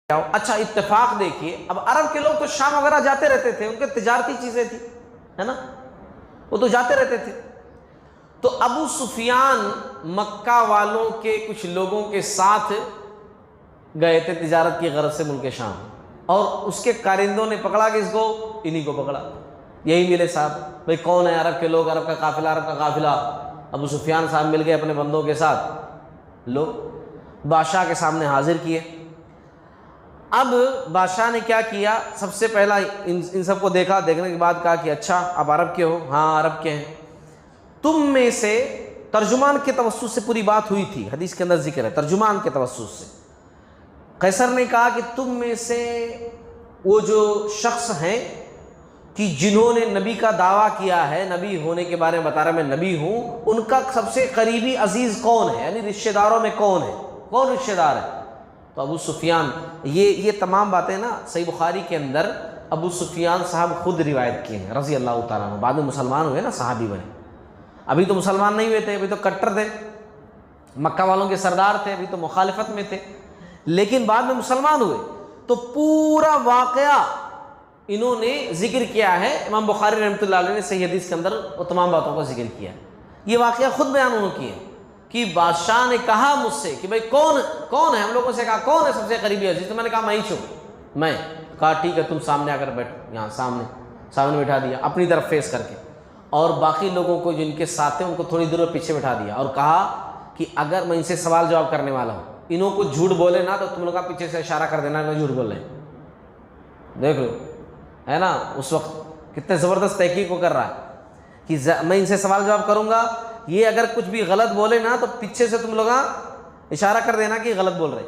اچھا اتفاق دیکھیے، اب عرب کے لوگ تو شام وغیرہ جاتے رہتے تھے، ان کے تجارتی چیزیں تھی، ہے نا، وہ تو جاتے رہتے تھے. تو ابو سفیان مکہ والوں کے کچھ لوگوں کے ساتھ گئے تھے تجارت کی غرض سے ملک شام، اور اس کے کارندوں نے پکڑا کہ اس کو، انہی کو پکڑا. یہی ملے صاحب، بھئی کون ہے؟ عرب کے لوگ، عرب کا قافلہ، عرب کا قافلہ. ابو سفیان صاحب مل گئے اپنے بندوں کے ساتھ، لو بادشاہ کے سامنے حاضر کیے. اب بادشاہ نے کیا کیا، سب سے پہلا ان سب کو دیکھا، دیکھنے کے بعد کہا کہ اچھا آپ عرب کے ہو؟ ہاں عرب کے ہیں. تم میں سے، ترجمان کے توسط سے پوری بات ہوئی تھی، حدیث کے اندر ذکر ہے، ترجمان کے توسط سے. قیصر نے کہا کہ تم میں سے وہ جو شخص ہیں کہ جنہوں نے نبی کا دعویٰ کیا ہے، نبی ہونے کے بارے میں بتا رہا میں نبی ہوں، ان کا سب سے قریبی عزیز کون ہے، یعنی رشتہ داروں میں کون ہے، کون رشتہ دار ہے؟ تو ابو سفیان، یہ تمام باتیں نا صحیح بخاری کے اندر ابو سفیان صاحب خود روایت کیے ہیں رضی اللہ تعالیٰ عنہ. بعد میں مسلمان ہوئے نا، صحابی بنے. ابھی تو مسلمان نہیں ہوئے تھے، ابھی تو کٹر تھے، مکہ والوں کے سردار تھے، ابھی تو مخالفت میں تھے، لیکن بعد میں مسلمان ہوئے. تو پورا واقعہ انہوں نے ذکر کیا ہے. امام بخاری رحمۃ اللہ علیہ نے صحیح حدیث کے اندر وہ تمام باتوں کا ذکر کیا ہے. یہ واقعہ خود بیان انہوں نے کیے کہ بادشاہ نے کہا مجھ سے کہ بھئی کون ہے؟ ہم لوگوں سے کہا کون ہے سب سے قریبی عزیز؟ تو میں نے کہا میں ہی چھوں. میں کہا ٹھیک ہے تم سامنے آ کر بیٹھو، یہاں سامنے بٹھا دیا اپنی طرف فیس کر کے، اور باقی لوگوں کو جن کے ساتھ تھے ان کو تھوڑی دور پیچھے بٹھا دیا، اور کہا کہ اگر میں ان سے سوال جواب کرنے والا ہوں، انہوں کو جھوٹ بولے نا تو تم لوگ کا پیچھے سے اشارہ کر دینا میں جھوٹ بول رہے ہیں. دیکھ لو، ہے نا، اس وقت کتنے زبردست تحقیق کو کر رہا ہے کہ میں ان سے سوال جواب کروں گا، یہ اگر کچھ بھی غلط بولے نا تو پیچھے سے تم لوگ اشارہ کر دینا کہ غلط بول رہے.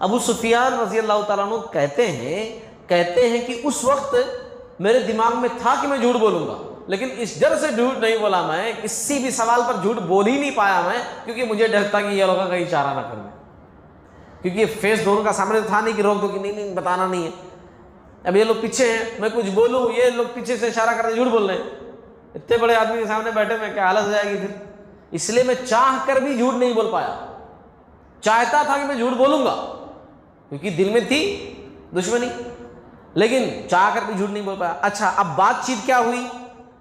ابو سفیان رضی اللہ تعالیٰ عنہ کہتے ہیں کہ اس وقت میرے دماغ میں تھا کہ میں جھوٹ بولوں گا، لیکن اس ڈر سے جھوٹ نہیں بولا، میں کسی بھی سوال پر جھوٹ بول ہی نہیں پایا میں، کیونکہ مجھے ڈر تھا کہ یہ لوگ کہیں اشارہ نہ کر دیں، کیونکہ یہ فیس دونوں کا سامنے تھا نہیں کہ روک دو کہ نہیں بتانا نہیں ہے. اب یہ لوگ پیچھے ہیں، میں کچھ بولوں یہ لوگ پیچھے سے اشارہ کرتے جھوٹ بول رہے ہیں. اتنے بڑے آدمی کے سامنے بیٹھے میں کیا حالت ہو جائے گی پھر. اس لیے میں چاہ کر بھی جھوٹ نہیں بول پایا. چاہتا تھا کہ میں جھوٹ بولوں گا کیونکہ دل میں تھی دشمنی، لیکن چاہ کر بھی جھوٹ نہیں بول پایا. اچھا اب بات چیت کیا ہوئی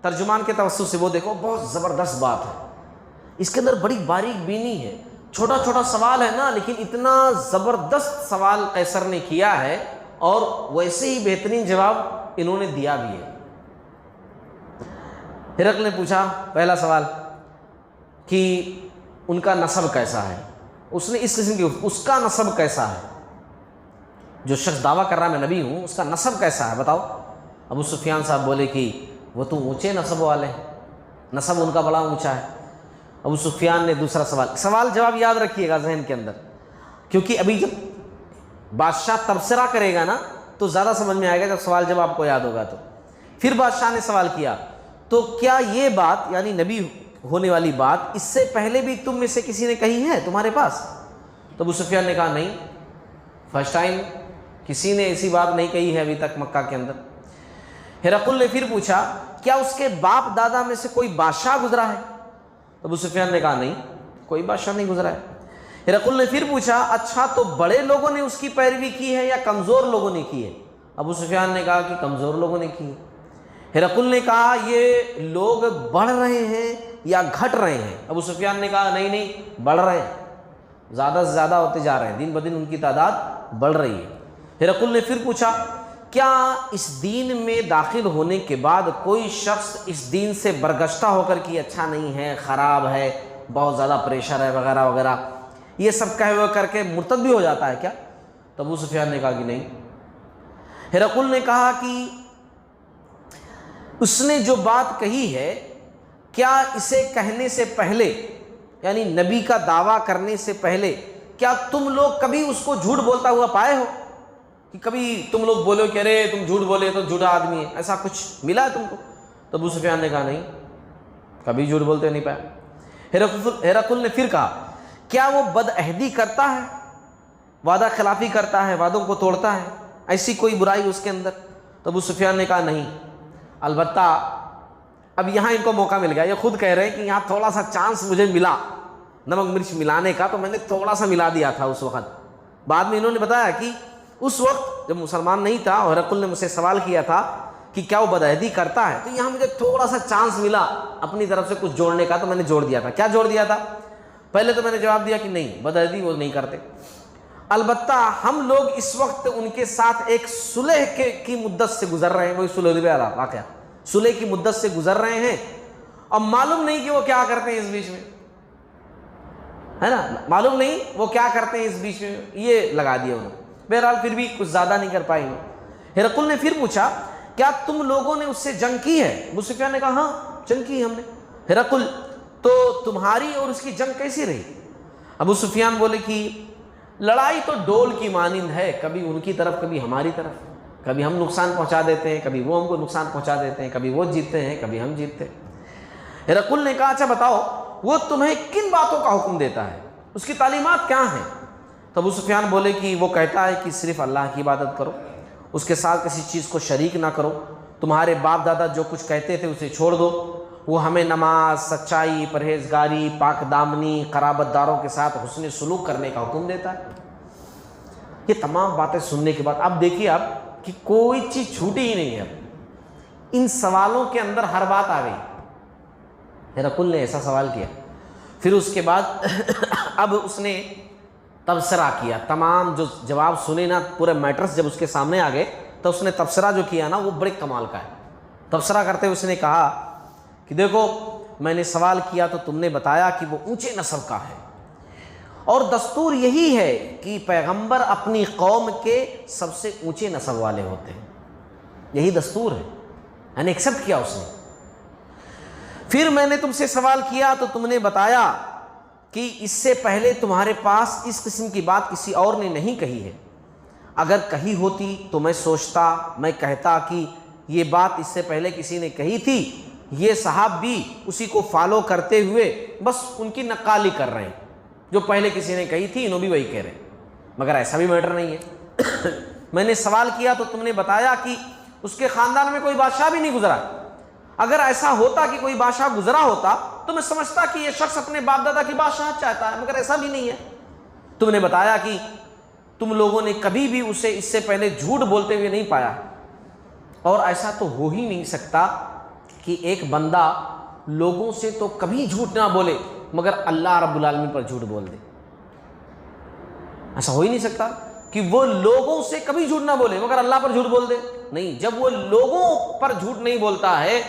ترجمان کے توسط سے، وہ دیکھو بہت زبردست بات ہے، اس کے اندر بڑی باریک بینی ہے. چھوٹا چھوٹا سوال ہے نا، لیکن اتنا زبردست سوال قیصر نے کیا ہے، اور ویسے ہی بہترین جواب انہوں نے دیا بھی ہے. ہرقل نے پوچھا پہلا سوال کہ ان کا نسب کیسا ہے. اس نے اس قسم کی، اس کا نسب کیسا ہے، جو شخص دعویٰ کر رہا ہے میں نبی ہوں، اس کا نسب کیسا ہے بتاؤ. ابو سفیان صاحب بولے کہ وہ تو اونچے نسب والے ہیں، نسب ان کا بڑا اونچا ہے. ابو سفیان نے دوسرا سوال جواب یاد رکھیے گا ذہن کے اندر، کیونکہ ابھی جب بادشاہ تبصرہ کرے گا نا تو زیادہ سمجھ میں آئے گا جب سوال جب آپ کو یاد ہوگا. تو پھر بادشاہ نے سوال کیا تو کیا یہ بات، یعنی نبی ہونے والی بات، اس سے پہلے بھی تم میں سے کسی نے کہی ہے تمہارے پاس؟ تو ابو سفیان نے کہا نہیں، فرسٹ ٹائم کسی نے ایسی بات نہیں کہی ہے ابھی تک مکہ کے اندر. ہرقل نے پھر پوچھا کیا اس کے باپ دادا میں سے کوئی بادشاہ گزرا ہے؟ ابو سفیان نے کہا نہیں، کوئی بادشاہ نہیں گزرا ہے. ہرقل نے پھر پوچھا اچھا تو بڑے لوگوں نے اس کی پیروی کی ہے یا کمزور لوگوں نے کی ہے؟ ابو سفیان نے کہا کہ کمزور لوگوں نے کی ہے. ہرقل نے کہا یہ لوگ بڑھ رہے ہیں یا گھٹ رہے ہیں؟ ابو سفیان نے کہا نہیں بڑھ رہے ہیں، زیادہ سے زیادہ ہوتے جا رہے ہیں، دن بدن ان کی تعداد بڑھ رہی ہے. ہرقل نے پھر پوچھا کیا اس دین میں داخل ہونے کے بعد کوئی شخص اس دین سے برگشتہ ہو کر کہ اچھا نہیں ہے، خراب ہے، بہت زیادہ پریشر ہے وغیرہ وغیرہ، یہ سب کہے ہوئے کر کے مرتد بھی ہو جاتا ہے کیا؟ تو ابو سفیان نے کہا کہ نہیں. ہرقل نے کہا کہ اس نے جو بات کہی ہے کیا اسے کہنے سے پہلے، یعنی نبی کا دعویٰ کرنے سے پہلے، کیا تم لوگ کبھی اس کو جھوٹ بولتا ہوا پائے ہو کہ کبھی تم لوگ بولو کہ ارے تم جھوٹ بولے تو جھوٹا آدمی ہے، ایسا کچھ ملا ہے تم کو؟ تو ابو سفیان نے کہا نہیں، کبھی جھوٹ بولتے نہیں پایا. ہرقل نے پھر کہا کیا وہ بد عہدی کرتا ہے، وعدہ خلافی کرتا ہے، وعدوں کو توڑتا ہے، ایسی کوئی برائی اس کے اندر؟ تو ابو سفیان نے کہا نہیں. البتہ اب یہاں ان کو موقع مل گیا، یہ خود کہہ رہے ہیں کہ یہاں تھوڑا سا چانس مجھے ملا نمک مرچ ملانے کا، تو میں نے تھوڑا سا ملا دیا تھا اس وقت. بعد میں انہوں نے بتایا کہ اس وقت جب مسلمان نہیں تھا اور ہرقل نے مجھ سے سوال کیا تھا کہ کیا وہ بدعہدی کرتا ہے، تو یہاں مجھے تھوڑا سا چانس ملا اپنی طرف سے کچھ جوڑنے کا، تو میں نے جوڑ دیا تھا۔ کیا جوڑ دیا تھا؟ پہلے تو میں نے جواب دیا کہ نہیں، بدعہدی وہ نہیں کرتے، البتہ ہم لوگ اس وقت ان کے ساتھ ایک صلح کی مدت سے گزر رہے ہیں، وہی صلح والا واقعہ، صلح کی مدت سے گزر رہے ہیں، اور معلوم نہیں کہ وہ کیا کرتے ہیں اس بیچ میں، ہے نا، معلوم نہیں وہ کیا کرتے ہیں اس بیچ میں، یہ لگا دیا انہوں نے۔ بہرحال پھر بھی کچھ زیادہ نہیں کر پائے انہوں۔ ہرقل نے پھر پوچھا کیا تم لوگوں نے اس سے جنگ کی ہے؟ ابو سفیان نے کہا ہاں جنگ کی ہم نے۔ ہرقل تو تمہاری اور اس کی جنگ کیسی رہی؟ ابو سفیان بولے کہ لڑائی تو ڈول کی مانند ہے، کبھی ان کی طرف کبھی ہماری طرف، کبھی ہم نقصان پہنچا دیتے ہیں، کبھی وہ ہم کو نقصان پہنچا دیتے ہیں، کبھی وہ جیتتے ہیں کبھی ہم جیتتے ہیں۔ ہرقل نے کہا اچھا بتاؤ وہ تمہیں کن باتوں کا حکم دیتا ہے، اس کی تعلیمات کیا ہیں؟ تو ابو سفیان بولے کہ وہ کہتا ہے کہ صرف اللہ کی عبادت کرو، اس کے ساتھ کسی چیز کو شریک نہ کرو، تمہارے باپ دادا جو کچھ کہتے تھے اسے چھوڑ دو، وہ ہمیں نماز، سچائی، پرہیزگاری، پاک دامنی، قرابت داروں کے ساتھ حسن سلوک کرنے کا حکم دیتا ہے۔ یہ تمام باتیں سننے کے بعد اب دیکھیے آپ کہ کوئی چیز چھوٹی ہی نہیں ہے، اب ان سوالوں کے اندر ہر بات آ گئی۔ ہرقل نے ایسا سوال کیا، پھر اس کے بعد اب اس نے تبصرہ کیا، تمام جو جواب سنے نا، پورے میٹرز جب اس کے سامنے آ گئے تو اس نے تبصرہ جو کیا نا وہ بڑے کمال کا ہے۔ تبصرہ کرتے ہوئے اس نے کہا کہ دیکھو میں نے سوال کیا تو تم نے بتایا کہ وہ اونچے نسب کا ہے، اور دستور یہی ہے کہ پیغمبر اپنی قوم کے سب سے اونچے نسب والے ہوتے ہیں، یہی دستور ہے، میں نے ایکسپٹ کیا اس نے۔ پھر میں نے تم سے سوال کیا تو تم نے بتایا کہ اس سے پہلے تمہارے پاس اس قسم کی بات کسی اور نے نہیں کہی ہے، اگر کہی ہوتی تو میں سوچتا، میں کہتا کہ یہ بات اس سے پہلے کسی نے کہی تھی، یہ صاحب بھی اسی کو فالو کرتے ہوئے بس ان کی نقالی کر رہے ہیں، جو پہلے کسی نے کہی تھی انہوں بھی وہی کہہ رہے ہیں، مگر ایسا بھی میٹر نہیں ہے۔ میں نے سوال کیا تو تم نے بتایا کہ اس کے خاندان میں کوئی بادشاہ بھی نہیں گزرا، اگر ایسا ہوتا کہ کوئی بادشاہ گزرا ہوتا تو میں سمجھتا کہ یہ شخص اپنے باپ دادا کی بادشاہ چاہتا ہے، مگر ایسا بھی نہیں ہے۔ تم نے بتایا کہ تم لوگوں نے کبھی بھی اسے اس سے پہلے جھوٹ بولتے ہوئے نہیں پایا، اور ایسا تو ہو ہی نہیں سکتا کہ ایک بندہ لوگوں سے تو کبھی جھوٹ نہ بولے مگر اللہ رب العالمین پر جھوٹ بول دے، ایسا ہو ہی نہیں سکتا کہ وہ لوگوں سے کبھی جھوٹ نہ بولے مگر اللہ پر جھوٹ بول دے۔ نہیں، جب وہ لوگوں پر جھوٹ نہیں بولتا ہے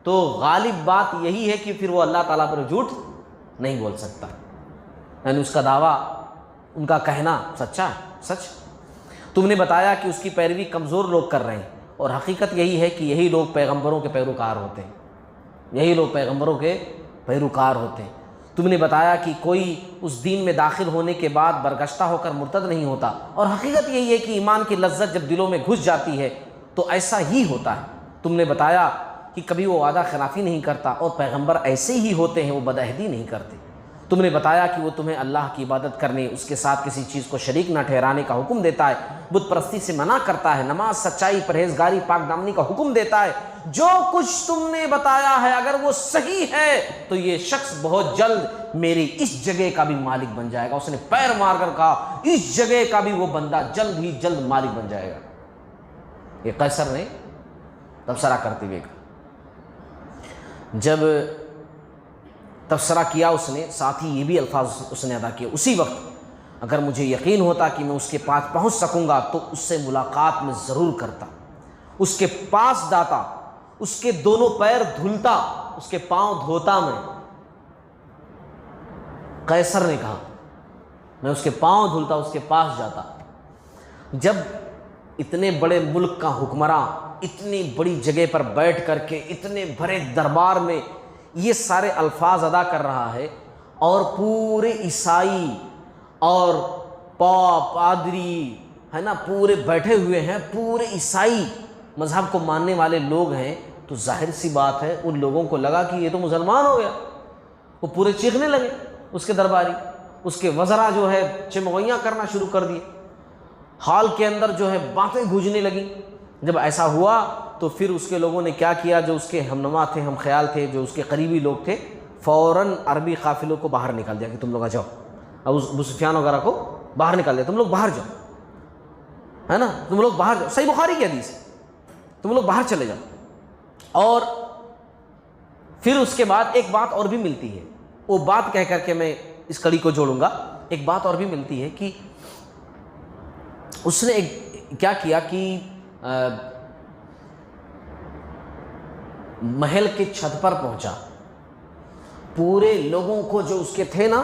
تو غالب بات یہی ہے کہ پھر وہ اللہ تعالیٰ پر جھوٹ نہیں بول سکتا، یعنی اس کا دعویٰ، ان کا کہنا سچا ہے، سچ۔ تم نے بتایا کہ اس کی پیروی کمزور لوگ کر رہے ہیں، اور حقیقت یہی ہے کہ یہی لوگ پیغمبروں کے پیروکار ہوتے ہیں، یہی لوگ پیغمبروں کے پیروکار ہوتے ہیں۔ تم نے بتایا کہ کوئی اس دین میں داخل ہونے کے بعد برگشتہ ہو کر مرتد نہیں ہوتا، اور حقیقت یہی ہے کہ ایمان کی لذت جب دلوں میں گھس جاتی ہے تو ایسا ہی ہوتا ہے۔ تم نے بتایا کہ کبھی وہ وعدہ خلافی نہیں کرتا، اور پیغمبر ایسے ہی ہوتے ہیں، وہ بدعہدی نہیں کرتے۔ تم نے بتایا کہ وہ تمہیں اللہ کی عبادت کرنے، اس کے ساتھ کسی چیز کو شریک نہ ٹھہرانے کا حکم دیتا ہے، بت پرستی سے منع کرتا ہے، نماز، سچائی، پرہیزگاری، پاک دامنی کا حکم دیتا ہے۔ جو کچھ تم نے بتایا ہے اگر وہ صحیح ہے تو یہ شخص بہت جلد میری اس جگہ کا بھی مالک بن جائے گا۔ اس نے پیر مار کر کہا اس جگہ کا بھی وہ بندہ جلد ہی جلد مالک بن جائے گا۔ یہ قیصر نے تبصرہ کرتے ہوئے کہا۔ جب تبصرہ کیا اس نے، ساتھ ہی یہ بھی الفاظ اس نے ادا کیے، اسی وقت اگر مجھے یقین ہوتا کہ میں اس کے پاس پہنچ سکوں گا تو اس سے ملاقات میں ضرور کرتا، اس کے پاس جاتا، اس کے دونوں پیر دھلتا، اس کے پاؤں دھوتا میں۔ قیصر نے کہا میں اس کے پاؤں دھلتا، اس کے پاس جاتا۔ جب اتنے بڑے ملک کا حکمراں اتنی بڑی جگہ پر بیٹھ کر کے اتنے بڑے دربار میں یہ سارے الفاظ ادا کر رہا ہے، اور پورے عیسائی اور پادری ہے نا پورے بیٹھے ہوئے ہیں، پورے عیسائی مذہب کو ماننے والے لوگ ہیں، تو ظاہر سی بات ہے ان لوگوں کو لگا کہ یہ تو مسلمان ہو گیا۔ وہ پورے چیخنے لگے، اس کے درباری، اس کے وزراء جو ہے چمغیاں کرنا شروع کر دیے، ہال کے اندر جو ہے باتیں گونجنے لگیں۔ جب ایسا ہوا تو پھر اس کے لوگوں نے کیا کیا، جو اس کے ہمنما تھے، ہم خیال تھے، جو اس کے قریبی لوگ تھے، فوراً عربی قافلوں کو باہر نکال دیا کہ تم لوگ آ جاؤ، ابو سفیان وغیرہ کو باہر نکال دیا، تم لوگ باہر جاؤ۔ ہے نا, تم لوگ باہر جاؤ, صحیح بخاری کی حدیث ہے, تم لوگ باہر چلے جاؤ. اور پھر اس کے بعد ایک بات اور بھی ملتی ہے, وہ بات کہہ کر کے میں اس کڑی کو جوڑوں گا. ایک بات اور بھی ملتی ہے کہ اس نے کیا کیا کہ محل کے چھت پر پہنچا, پورے لوگوں کو جو اس کے تھے نا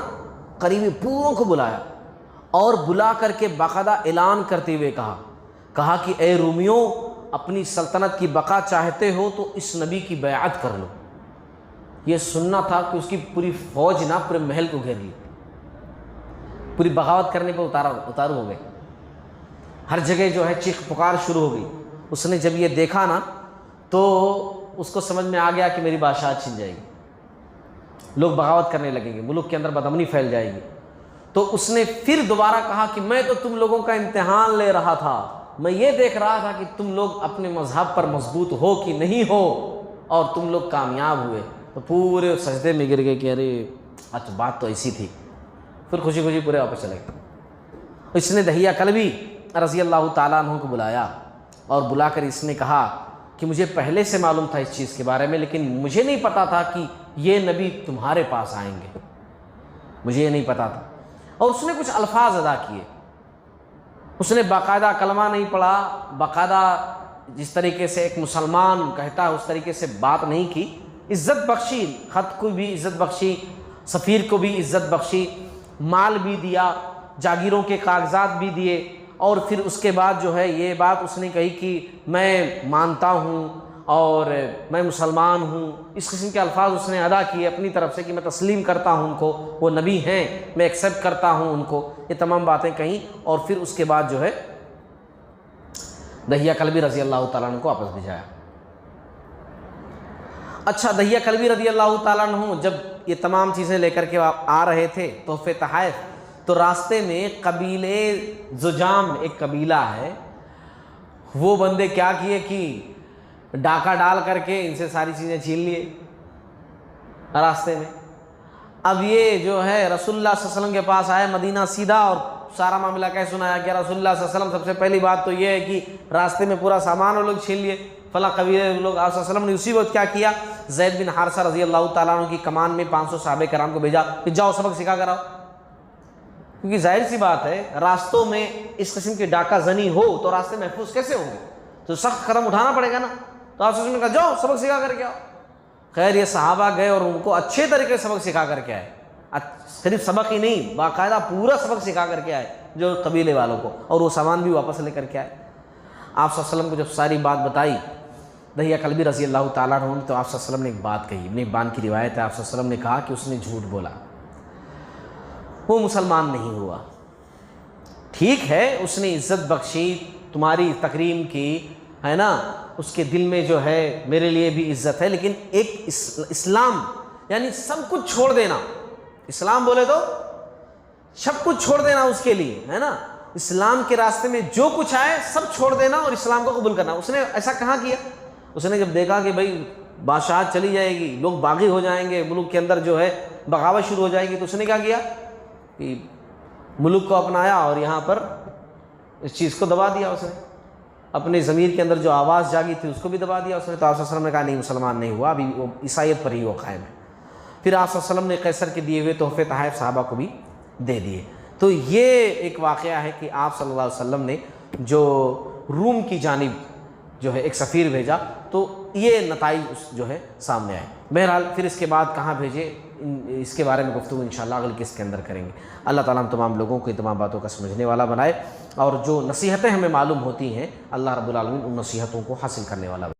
قریبی پوروں کو بلایا, اور بلا کر کے باقاعدہ اعلان کرتے ہوئے کہا کہ اے رومیوں, اپنی سلطنت کی بقا چاہتے ہو تو اس نبی کی بیعت کر لو. یہ سننا تھا کہ اس کی پوری فوج نہ پورے محل کو گھیر لی, پوری بغاوت کرنے پہ اتارو ہو گئے, ہر جگہ جو ہے چیخ پکار شروع ہو گئی. اس نے جب یہ دیکھا نا تو اس کو سمجھ میں آ گیا کہ میری بادشاہت چھن جائے گی, لوگ بغاوت کرنے لگیں گے, ملک کے اندر بدامنی پھیل جائے گی. تو اس نے پھر دوبارہ کہا کہ میں تو تم لوگوں کا امتحان لے رہا تھا, میں یہ دیکھ رہا تھا کہ تم لوگ اپنے مذہب پر مضبوط ہو کہ نہیں ہو, اور تم لوگ کامیاب ہوئے. تو پورے سجدے میں گر گئے کہ ارے اچھا بات تو ایسی تھی. پھر خوشی خوشی پورے واپس چلے گئے. اس نے دحیہ کلبی رضی اللہ تعالیٰ عنہ کو بلایا, اور بلا کر اس نے کہا کہ مجھے پہلے سے معلوم تھا اس چیز کے بارے میں, لیکن مجھے نہیں پتا تھا کہ یہ نبی تمہارے پاس آئیں گے, مجھے یہ نہیں پتا تھا. اور اس نے کچھ الفاظ ادا کیے, اس نے باقاعدہ کلمہ نہیں پڑھا, باقاعدہ جس طریقے سے ایک مسلمان کہتا ہے اس طریقے سے بات نہیں کی, عزت بخشی, خط کو بھی عزت بخشی, سفیر کو بھی عزت بخشی, مال بھی دیا, جاگیروں کے کاغذات بھی دیے, اور پھر اس کے بعد جو ہے یہ بات اس نے کہی کہ میں مانتا ہوں اور میں مسلمان ہوں. اس قسم کے الفاظ اس نے ادا کیے اپنی طرف سے کہ میں تسلیم کرتا ہوں ان کو, وہ نبی ہیں, میں ایکسیپٹ کرتا ہوں ان کو. یہ تمام باتیں کہیں, اور پھر اس کے بعد جو ہے دحیہ کلبی رضی اللہ تعالیٰ عنہ کو واپس بھیجایا. اچھا, دحیہ کلبی رضی اللہ تعالیٰ عنہ جب یہ تمام چیزیں لے کر کے آ رہے تھے تحفے تحائف, تو راستے میں قبیلے زجام, ایک قبیلہ ہے, وہ بندے کیا کیے کہ ڈاکہ ڈال کر کے ان سے ساری چیزیں چھین لیے راستے میں. اب یہ جو ہے رسول اللہ صلی اللہ علیہ وسلم کے پاس آئے مدینہ سیدھا, اور سارا معاملہ کہہ سنایا کہ رسول اللہ صلی اللہ علیہ وسلم سب سے پہلی بات تو یہ ہے کہ راستے میں پورا سامان وہ لوگ چھین لیے, فلاں قبیلے لوگ. آپ صلی اللہ علیہ وسلم نے اسی وقت کیا کیا, زید بن حارثہ رضی اللہ تعالیٰ عنہ کی کمان میں 500 صحابہ کرام کو بھیجا کہ جاؤ سبق سکھا کر آؤ. کیونکہ ظاہر سی بات ہے راستوں میں اس قسم کی ڈاکہ زنی ہو تو راستے محفوظ کیسے ہوں گے, تو سخت قدم اٹھانا پڑے گا نا. تو آپ نے کہا جاؤ سبق سکھا کر کے آؤ. خیر یہ صحابہ گئے اور ان کو اچھے طریقے سے سبق سکھا کر کے آئے, صرف سبق ہی نہیں باقاعدہ پورا سبق سکھا کر کے آئے جو قبیلے والوں کو, اور وہ سامان بھی واپس لے کر کے آئے. آپ صلی اللہ علیہ وسلم کو جب ساری بات بتائی دحیہ کلبی رضی اللہ تعالیٰ عنہ, تو آپ صلی اللہ علیہ وسلم نے ایک بات کہی, ابن حبان کی روایت ہے, آپ صلی اللہ علیہ وسلم نے کہا کہ اس نے جھوٹ بولا, وہ مسلمان نہیں ہوا. ٹھیک ہے اس نے عزت بخشی, تمہاری تکریم کی, ہے نا, اس کے دل میں جو ہے میرے لیے بھی عزت ہے, لیکن ایک اسلام یعنی سب کچھ چھوڑ دینا, اسلام بولے تو سب کچھ چھوڑ دینا اس کے لیے, ہے نا, اسلام کے راستے میں جو کچھ آئے سب چھوڑ دینا اور اسلام کو قبول کرنا. اس نے ایسا کہاں کیا, اس نے جب دیکھا کہ بھائی بادشاہت چلی جائے گی, لوگ باغی ہو جائیں گے, ملک کے اندر جو ہے بغاوت شروع ہو جائے گی, تو اس نے کیا کیا کہ ملک کو اپنایا اور یہاں پر اس چیز کو دبا دیا. اس نے اپنے ضمیر کے اندر جو آواز جاگی تھی اس کو بھی دبا دیا اس نے. تو آپ صلی اللہ علیہ وسلم نے کہا نہیں مسلمان نہیں ہوا, ابھی وہ عیسائیت پر ہی وہ قائم ہے. پھر آپ صلی اللہ علیہ وسلم نے قیصر کے دیے ہوئے تحفے تحائف صحابہ کو بھی دے دیے. تو یہ ایک واقعہ ہے کہ آپ صلی اللہ علیہ وسلم نے جو روم کی جانب جو ہے ایک سفیر بھیجا, تو یہ نتائج جو ہے سامنے آئے. بہرحال پھر اس کے بعد کہاں بھیجے اس کے بارے میں گفتگو انشاءاللہ اگلی قسط کے اندر کریں گے. اللہ تعالیٰ ہم تمام لوگوں کو تمام باتوں کا سمجھنے والا بنائے, اور جو نصیحتیں ہمیں معلوم ہوتی ہیں اللہ رب العالمین ان نصیحتوں کو حاصل کرنے والا بنائے.